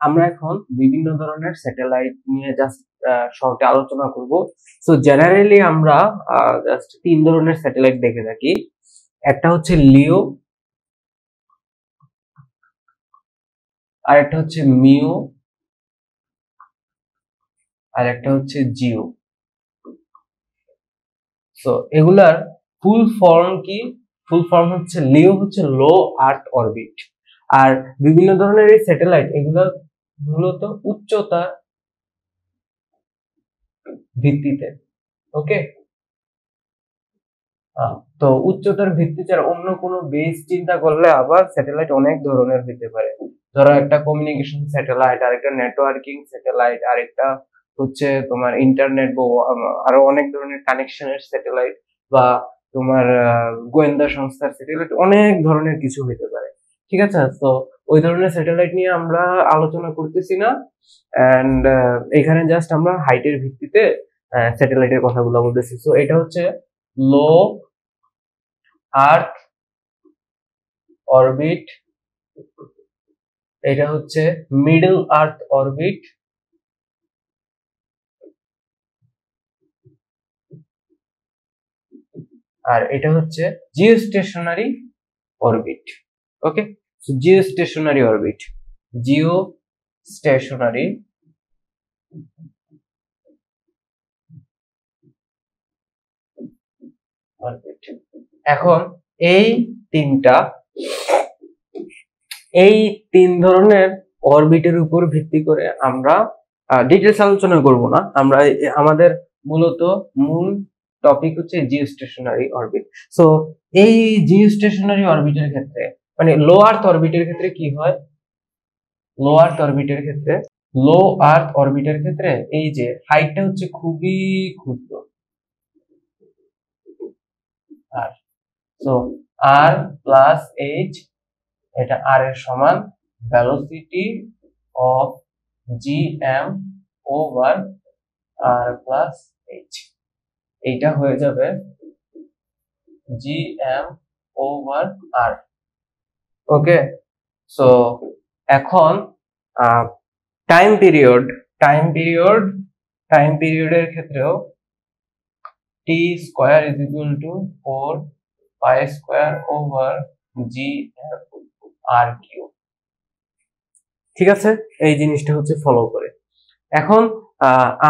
আমরা এখন বিভিন্ন ধরনের স্যাটেলাইট নিয়ে জাস্ট শর্টে আলোচনা করব। সো জেনারেলি আমরা জাস্ট তিন ধরনের স্যাটেলাইট দেখে থাকি। একটা হচ্ছে লিও, আর একটা হচ্ছে মিও, আর একটা হচ্ছে জিও। সো এগুলার ফুল ফর্ম কি? ফুল ফর্ম হচ্ছে লিও হচ্ছে লো আর্থ অরবিট। আর বিভিন্ন ধরনের এই স্যাটেলাইট এগুলো মূলত উচ্চতা ভিত্তিতে, ওকে। তো উচ্চতার ভিত্তিতে আর অন্য কোনো বেস চিন্তা করলে আবার স্যাটেলাইট অনেক ধরনের হতে পারে। ধরো একটা কমিউনিকেশন স্যাটেলাইট, আর একটা নেটওয়ার্কিং স্যাটেলাইট, আর একটা হচ্ছে তোমার ইন্টারনেট বা আরো অনেক ধরনের কানেকশনের স্যাটেলাইট, বা তোমার গোয়েন্দা সংস্থার স্যাটেলাইট, অনেক ধরনের কিছু হতে পারে। ঠিক আছে, তো ওই ধরনের স্যাটেলাইট নিয়ে আমরা আলোচনা করতেছি না। এন্ড এখানে জাস্ট আমরা হাইটের ভিত্তিতে স্যাটেলাইটের কথাগুলো বলতেছি। তো এটা হচ্ছে লো আর্থ অরবিট, এটা হচ্ছে মিডল আর্থ অরবিট, আর এটা হচ্ছে geostationary orbit. Okay, geostationary orbit, geostationary orbit. এখন এই তিন ধরনের অরবিটের উপর ভিত্তি করে আমরা ডিটেলস আলোচনা করব না। আমরা আমাদের মূল টপিক হচ্ছে জিওস্টেশনারি অরবিট। সো এই জিওস্টেশনারি অরবিটের ক্ষেত্রে, মানে লো আর্থ অরবিটের ক্ষেত্রে কি হয়? লো আর্থ অরবিটের ক্ষেত্রে এই যে হাইটটা হচ্ছে খুবই ক্ষুদ্র। আর সো আর প্লাস এইচ, এটা আর এর সমান velocity of G M over R plus H. এইটা হয়ে যাবে G M over R. Okay, so এখন টাইম পিরিয়ডের ক্ষেত্রেও T square is equal to 4 pi square over G M R cube. ঠিক আছে, এই জিনিসটা হচ্ছে ফলো করে। এখন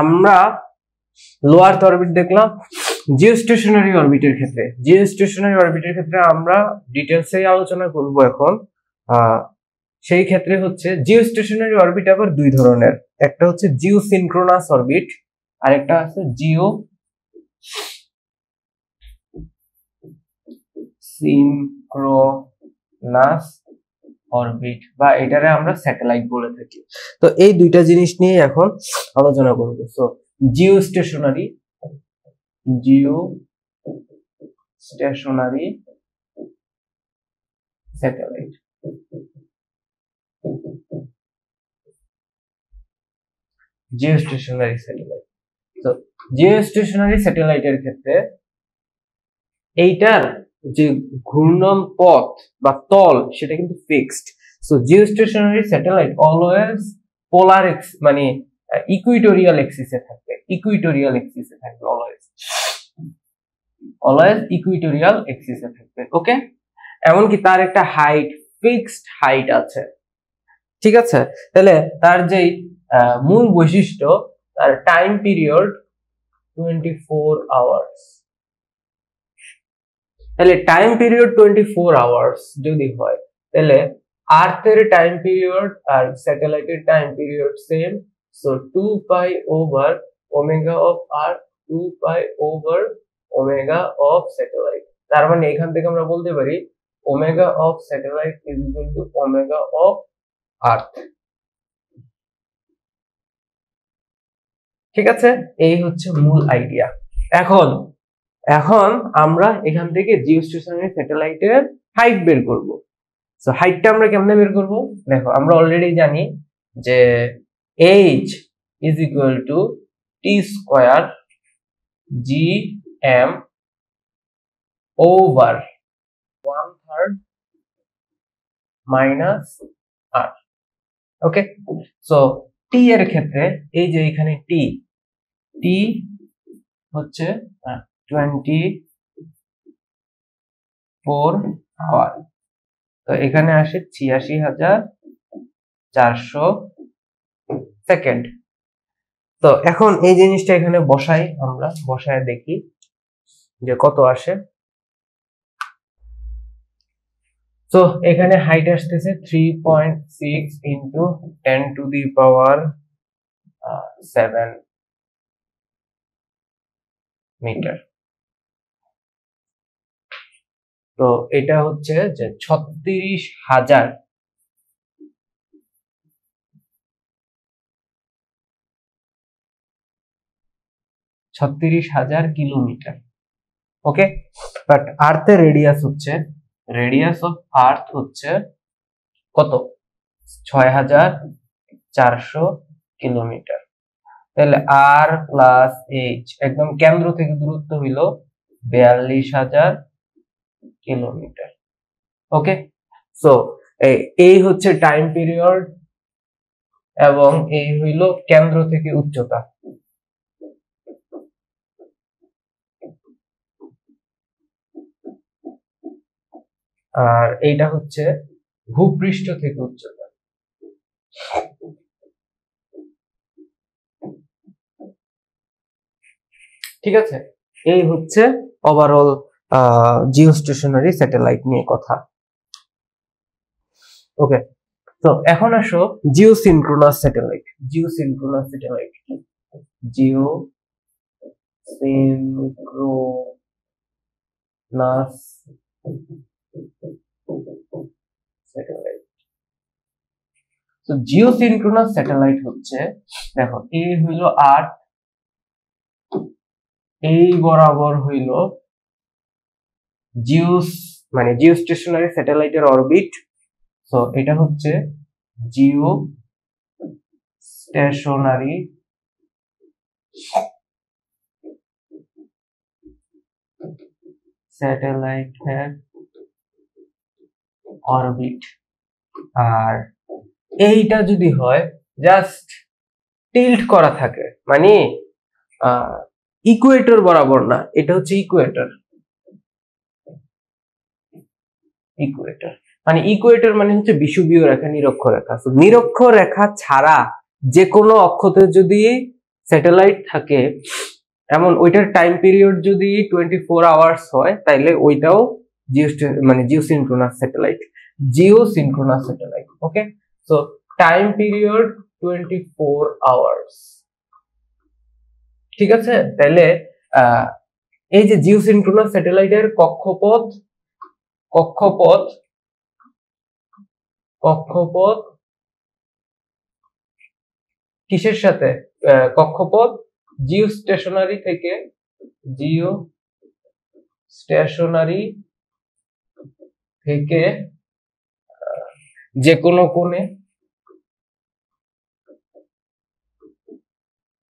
আমরা লোয়ার অরবিট দেখলাম। জিওস্টেশনারি অরবিটের ক্ষেত্রে আমরা ডিটেলসে আলোচনা করব এখন। সেই ক্ষেত্রে হচ্ছে জিওস্টেশনারি অরবিট আবার দুই ধরনের। একটা হচ্ছে জিও সিনক্রোনাস অরবিট, আর একটা আছে জিও সিনক্রোনাস অরবিট, বা এটারে আমরা স্যাটেলাইট বলে থাকি। তো এই দুইটা জিনিস নিয়ে এখন আলোচনা করব। So geostationary satellite. তো জিওস্টেশনারি স্যাটেলাইটের ক্ষেত্রে এইটার যে ঘূর্ণন পথ বা তল সেটা কিন্তু fixed. So geostationary satellite always polar মানে ইকুইটোরিয়াল এক্সিসে থাকবে, অলওয়েজ ইকুইটোরিয়াল এক্সিসে থাকবে। ওকে, এমনকি তার একটা ফিক্সড হাইট আছে। ঠিক আছে, তাহলে তার যেই মূল বৈশিষ্ট্য, তার টাইম পিরিয়ড 24 আওয়ার্স। তাহলে টাইম পিরিয়ড 24 আওয়ার্স যদি হয়, তাহলে আর্থের টাইম পিরিয়ড আর স্যাটেলাইটের time period same. So 2 pi over omega of earth, 2 pi over omega of satellite. তার মানে এখান থেকে আমরা বলতে পারি omega of satellite is equal two omega of earth. ঠিক আছে, এই হচ্ছে মূল আইডিয়া। এখন আমরা এখান থেকে জিওস্টেশনারি স্যাটেলাইটের হাইট বের করব। সো হাইটটা আমরা কেমনে বের করব? দেখো, আমরা অলরেডি জানি যে h is equal to T square G M over 1/3 minus R. Okay, so T এর ক্ষেত্রে এই যে এখানে টি টি হচ্ছে 24 আওয়ার, তো এখানে আসে 86,400 সেকেন্ড। তো এখন এই জিনিসটা এখানে বসাই, আমরা বসায় দেখি যে কত আসে। তো এখানে হাইট আসতেছে 3.6 ইন্টু 10⁻7 মিটার। তো এটা হচ্ছে যে 36,000 কিলোমিটার। ওকে, বাট আর্থের রেডিয়াস অফ আর্থ হচ্ছে কত? 6,400 কিলোমিটার। তাহলে আর প্লাস এইচ, একদম কেন্দ্র থেকে দূরত্ব হইল 42,000 কিলোমিটার। ওকে, সো এই হচ্ছে টাইম পিরিয়ড এবং এই হইল কেন্দ্র থেকে উচ্চতা। আর এইটা হচ্ছে ভূপৃষ্ঠ থেকে উচ্চতা। ঠিক আছে, এই হচ্ছে ওভারঅল জিওস্টেশনারি স্যাটেলাইট নিয়ে কথা। ওকে, তো এখন আসো জিওসিনক্রোনাস স্যাটেলাইট। জিওসিনক্রোনাস স্যাটেলাইট কি? জিওসিনক্রোনাস স্যাটেলাইট। তো জিওসিনক্রোনাস স্যাটেলাইট হচ্ছে, দেখো এই হইল আর্থ, এই বরাবর হইল জিওস্টেশনারি স্যাটেলাইটের অরবিট। সো এটা হচ্ছে জিও স্টেশনারি স্যাটেলাইটের অরবিট। আর এইটা যদি হয় জাস্ট টিল্ট করা থাকে, মানে ইকুয়েটর বরাবর না, এটা হচ্ছে ইকুয়েটর। মানে ইকুয়েটর মানে হচ্ছে বিষুবীয় রেখা, নিরক্ষরেখা। নিরক্ষরেখা ছাড়া যে কোনো অক্ষতে যদি স্যাটেলাইট থাকে, এমন ওইটার টাইম পিরিয়ড যদি 24 আওয়ার্স হয়, তাইলে ওইটাও জিওসিনক্রোনাস স্যাটেলাইট। ওকে, সো টাইম পিরিয়ড 24 আওয়ার্স। ঠিক আছে, তাইলে এই যে জিওসিনক্রোনাস স্যাটেলাইটের কক্ষপথ কিসের সাথে? কক্ষপথ জিওস্টেশনারি থেকে যে কোনো কোণে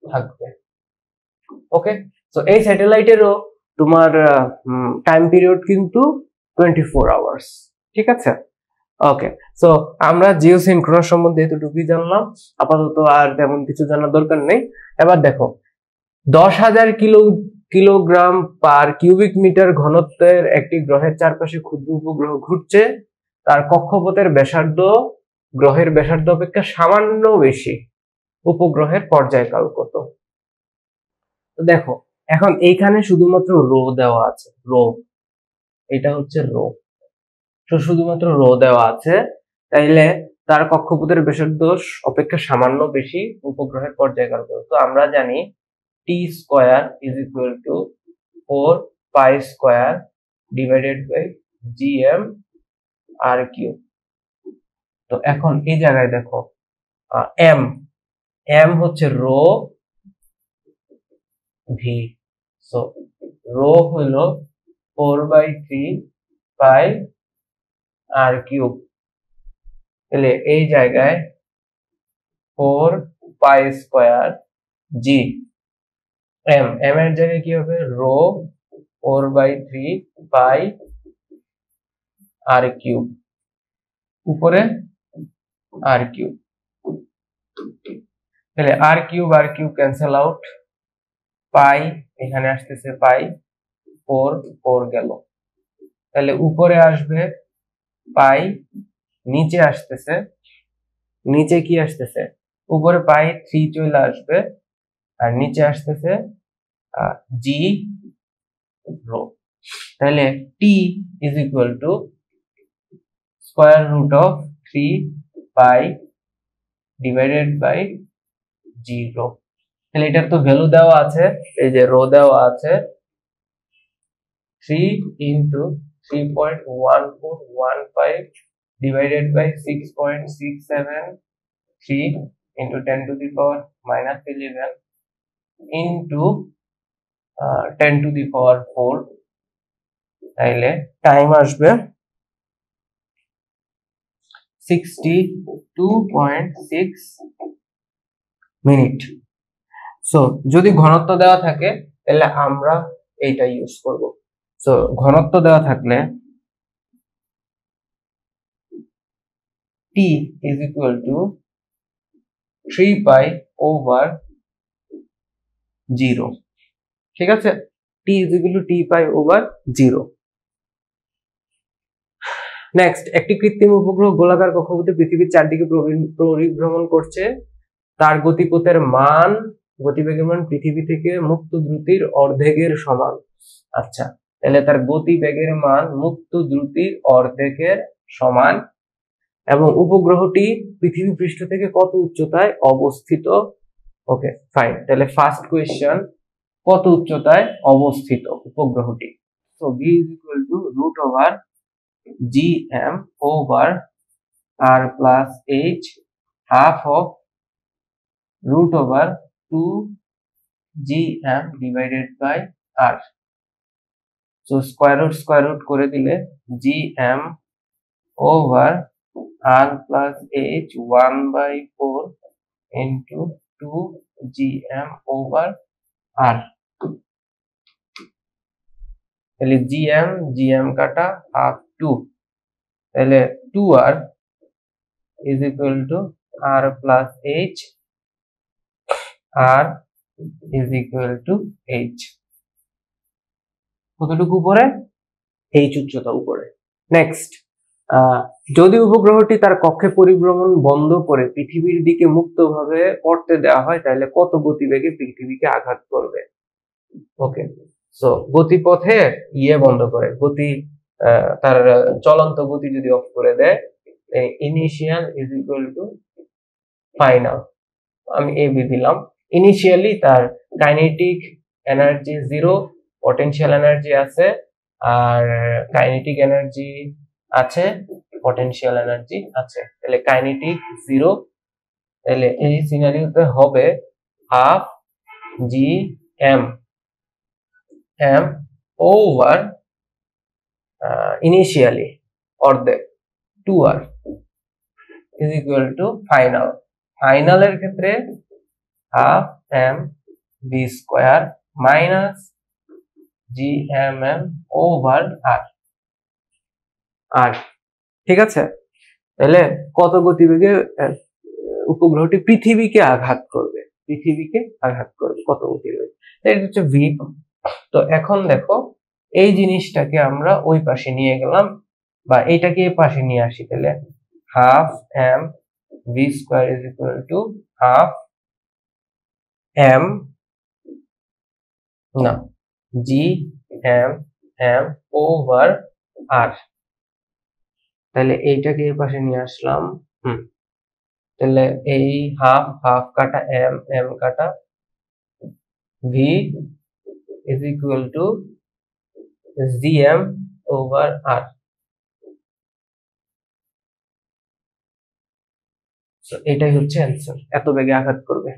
থাকবে। ওকে, সো এই স্যাটেলাইটেরও তোমার টাইম পিরিয়ড কিন্তু 24 আওয়ার্স। ঠিক আছে, ওকে, সো আমরা জিওসিনক্রোনাস সম্বন্ধে এতটুকুই জানলাম, আপাতত আর তেমন কিছু জানার দরকার নেই। এবার দেখো 10,000 কিলোগ্রাম পার কিউবিক মিটার ঘনত্বের একটি গ্রহের চারপাশে ক্ষুদ্র উপগ্রহ ঘুরছে, তার কক্ষপথের ব্যাসার্ধ গ্রহের ব্যাসার্ধ অপেক্ষা সামান্য বেশি, উপগ্রহের পর্যায়কাল কত? দেখো এখন এইখানে শুধুমাত্র রো দেওয়া আছে, এটা হচ্ছে রো, তো শুধুমাত্র রো দেওয়া আছে, তাইলে তার কক্ষপথের ব্যাসার্ধ অপেক্ষা সামান্য বেশি, উপগ্রহের পর্যায়কাল কত? তো আমরা জানি T square is equal to 4 pi square divided by GM R cube. তো এখন এই জায়গায় দেখো এম হচ্ছে রো ভি, সো রো হলো 4/3 পাই আর কিউব। তাহলে এই জায়গায় 4 পাই স্কয়ার জি এম এর জায়গায় কি হবে? রো 4/3 পাই আর কিউব, উপরে আর কিউব। তাহলে আর কিউব ক্যান্সেল আউট, পাই এখানে আসতেছে পাই 4 গেল। তাহলে উপরে আসবে পাই, নিচে আসতেছে, নিচে কি আসতেছে, উপরে পাই 3 চলে আসবে, আর নিচে আসতেছে জি রো। তাহলে T is equal to square root of 3 pi divided by G rho. তাহলে এটার তো ভ্যালু দেওয়া আছে, এই যে রো দেওয়া আছে 3 into 3.1415 divided by 6.673 into 10 to the power minus 11 into 10 to the power 4, তাইলে টাইম আসবে 62.6 মিনিট। সো যদি ঘনত্ব দেওয়া থাকে তাহলে আমরা এইটা ইউজ করব। সো ঘনত্ব দেওয়া থাকলে T is equal to 3 pi over 0, ঠিক আছে, T is equal to 3 pi over 0। Next, একটি কৃত্রিম উপগ্রহ গোলাকার কক্ষপথে পৃথিবীর চারদিকে পরিভ্রমণ করছে, তার গতিপথের মান, গতিবেগের মান পৃথিবী থেকে মুক্ত দ্রুতির অর্ধেকের সমান। আচ্ছা, তাহলে তার গতিবেগের মান মুক্ত দ্রুতির অর্ধেকের সমান এবং উপগ্রহটি পৃথিবী পৃষ্ঠ থেকে কত উচ্চতায় অবস্থিত। ওকে ফাইন, তাহলে ফার্স্ট কোয়েশ্চেন, কত উচ্চতায় অবস্থিত উপগ্রহটি। So v is equal to root over gm over r plus h half of root over 2 gm divided by r। So square root করে দিলে gm over r plus h 1/4 into 2 gm over r। তাহলে gm কাটা half 2, তাহলে 2r is equal to r plus h, r is equal to h। কতটুকু উপরে? h উচ্চতা উপরে। Next, যদি উপগ্রহটি তার কক্ষে পরিভ্রমণ বন্ধ করে পৃথিবীর দিকে মুক্তভাবে করতে দেওয়া হয় তাহলে কত গতিবেগে পৃথিবীকে আঘাত করবে। ওকে, সো গতিপথে বন্ধ করে, গতি তার চলন্ত গতি যদি অফ করে দেয়, initial is equal to final, আমি বি দিলাম। ইনিশিয়ালি তার কাইনেটিক এনার্জি 0, পটেনশিয়াল এনার্জি আছে, আর কাইনেটিক এনার্জি আছে, পটেনশিয়াল এনার্জি আছে, তাহলে কাইনেটিক 0, তাহলে এই সিনারিওতে হবে half G M over initially অর্ধেক 2r is equal to final. ফাইনালের ক্ষেত্রে half M V square minus GMM over R, ঠিক আছে। তাহলে কত গতিবেগে উপগ্রহটি পৃথিবীকে আঘাত করবে, কত গতিবেগে, এটা হচ্ছে ভি। তো এখন দেখো এই জিনিসটাকে আমরা ওই পাশে নিয়ে গেলাম বা এইটাকে এই পাশে নিয়ে আসি, তাহলে half M V square is equal to half M না জি এম ওভার আর। তাহলে এইটাকে এই পাশে নিয়ে আসলাম, তাহলে এই হাফ কাটা এম কাটা V is equal to GM over R. এটাই হচ্ছে অ্যান্সার, এত বেগে আঘাত করবে।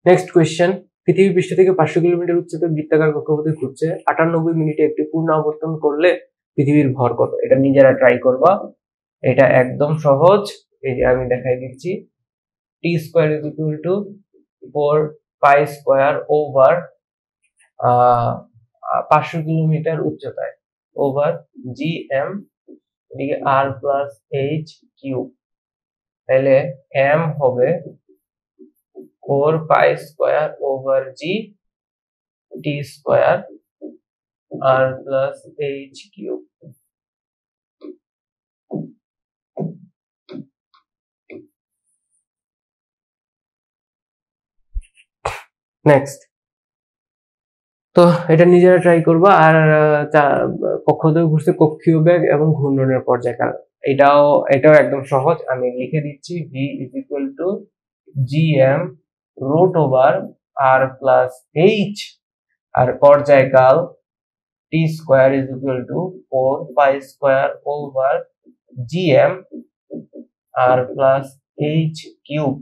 নেক্সট কোয়েশ্চেন, পৃথিবী পৃষ্ঠ থেকে 500 কিলোমিটার উচ্চতায় বৃত্তাকার কক্ষপথে ঘুরছে, 98 মিনিটে একটি পূর্ণ আবর্তন করলে পৃথিবীর ভর কত। এটা নিজেরা ট্রাই করবা, এটা একদম সহজ। এই যে আমি দেখাই দিচ্ছি, T square is equal to 4 pi square over 500 kilometre উচ্চতায় ওভার জি এম, এদিকে আর প্লাস এইচ কিউব। তাহলে m হবে 4 pi square over G T square R plus H cube. Next, তো এটা নিজেরা ট্রাই করবা। আর কক্ষদ্বয় ঘুরছে কক্ষীয় বেগ এবং ঘূর্ণনের পর্যায়কাল, এটাও একদম সহজ, আমি লিখে দিচ্ছি। v is equal to gm root over r plus h, আর পর্যায়কাল t square is equal to 4 pi square over gm r plus h cube.